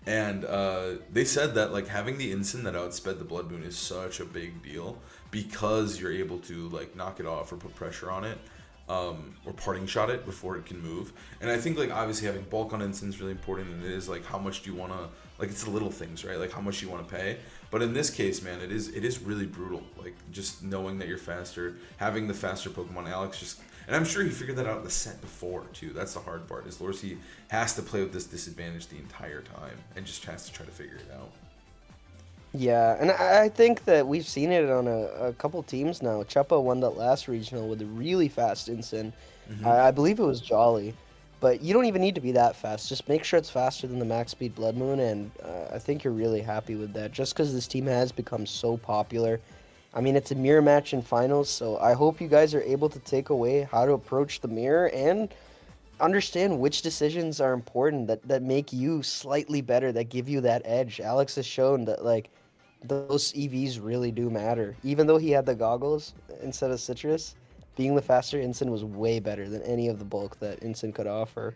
And they said that, like, having the Ensign that outsped the Blood Moon is such a big deal because you're able to, like, knock it off or put pressure on it, or parting shot it before it can move. And I think, like, obviously having bulk on Ensign is really important, and it is, like, how much do you want to, like, it's the little things, right? Like, how much do you want to pay? But in this case, man, it is really brutal. Like, just knowing that you're faster, having the faster Pokemon. Alex just, and I'm sure he figured that out in the set before too. That's the hard part, is Lorcy has to play with this disadvantage the entire time and just has to try to figure it out. Yeah, and I think that we've seen it on a couple teams now. Chuppa won that last regional with a really fast Ensign. I believe it was Jolly. But you don't even need to be that fast. Just make sure it's faster than the max speed Blood Moon, and I think you're really happy with that. Just because this team has become so popular. I mean, it's a mirror match in finals, so I hope you guys are able to take away how to approach the mirror and understand which decisions are important that make you slightly better, that give you that edge. Alex has shown that, like, those EVs really do matter. Even though he had the goggles instead of Citrus, being the faster Ensign was way better than any of the bulk that Ensign could offer.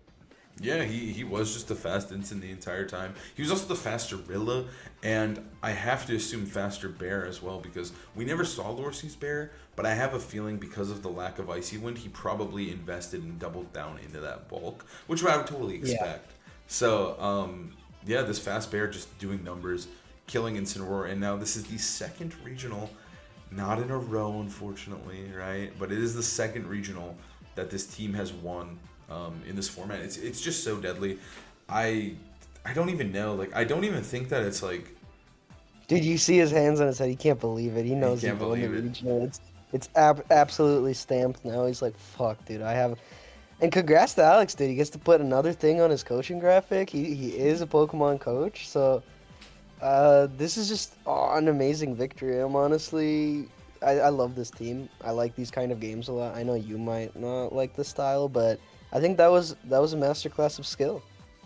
Yeah, he was just the fast Ensign the entire time. He was also the faster Rilla, and I have to assume faster Bear as well, because we never saw Lorcy's Bear, but I have a feeling because of the lack of Icy Wind, he probably invested and doubled down into that bulk, which I would totally expect. Yeah. So, yeah, this fast Bear just doing numbers, killing Incineroar, and now this is the second regional. Not in a row, unfortunately, right? But it is the second regional that this team has won in this format. It's just so deadly. I don't even know. Like, I don't even think that it's like. Dude, you see his hands on his head. He can't believe it. He knows he won the regional. It's absolutely stamped now. He's like, fuck, dude. I have. And congrats to Alex, dude. He gets to put another thing on his coaching graphic. He is a Pokemon coach, so. This is just an amazing victory. I'm honestly, I love this team. I like these kind of games a lot. I know you might not like this style, but I think that was a masterclass of skill.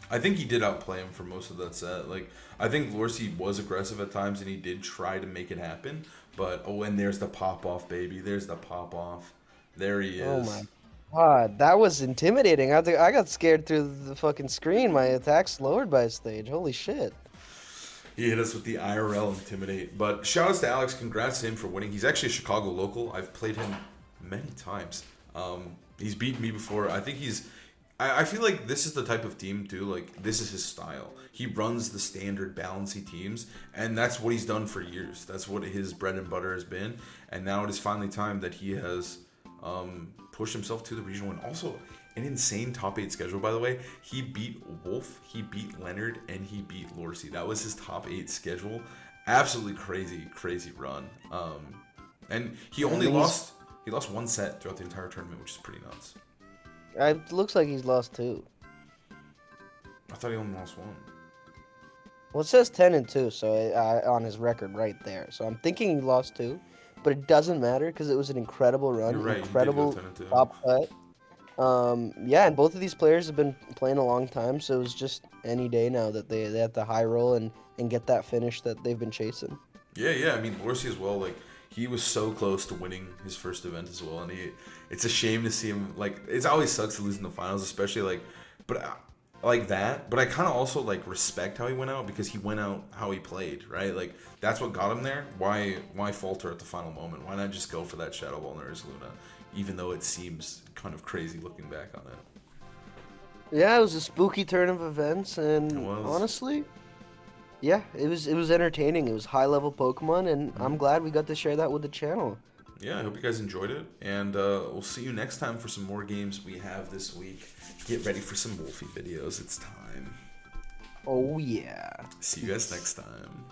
I think he did outplay him for most of that set. Like, I think Lorcy was aggressive at times, and he did try to make it happen. But and there's the pop off, baby. There's the pop off. There he is. Oh my. God, that was intimidating. I got scared through the fucking screen. My attack's lowered by a stage. Holy shit. He hit us with the IRL Intimidate. But shout outs to Alex. Congrats to him for winning. He's actually a Chicago local. I've played him many times. He's beaten me before. I think I feel like this is the type of team, too. Like, this is his style. He runs the standard balancy teams, and that's what he's done for years. That's what his bread and butter has been. And now it is finally time that he has pushed himself to the regional win. Also, an insane top 8 schedule, by the way. He beat Wolf, he beat Leonard, and he beat Lorcy. That was his top 8 schedule. Absolutely crazy run. And he only lost one set throughout the entire tournament, which is pretty nuts. It looks like he's lost 2. I thought he only lost 1. Well, it says 10-2, so on his record right there. So I'm thinking he lost 2, but it doesn't matter because it was an incredible run, You're right, incredible he did go 10-2. top cut. Yeah, and both of these players have been playing a long time, so it was just any day now that they have to high roll and get that finish that they've been chasing. Yeah. I mean, Lorcy as well. Like, he was so close to winning his first event as well, and it's a shame to see him. Like, it always sucks to lose in the finals, especially like that. But I kind of also like respect how he went out because he went out how he played, right? Like, that's what got him there. Why falter at the final moment? Why not just go for that Shadow Ball Nurse Luna, even though it seems kind of crazy looking back on it. Yeah, it was a spooky turn of events, and honestly, yeah, it was entertaining. It was high level Pokemon, and I'm glad we got to share that with the channel. Yeah, I hope you guys enjoyed it, and we'll see you next time for some more games we have this week. Get ready for some Wolfie videos. It's time. Oh yeah. See you guys next time.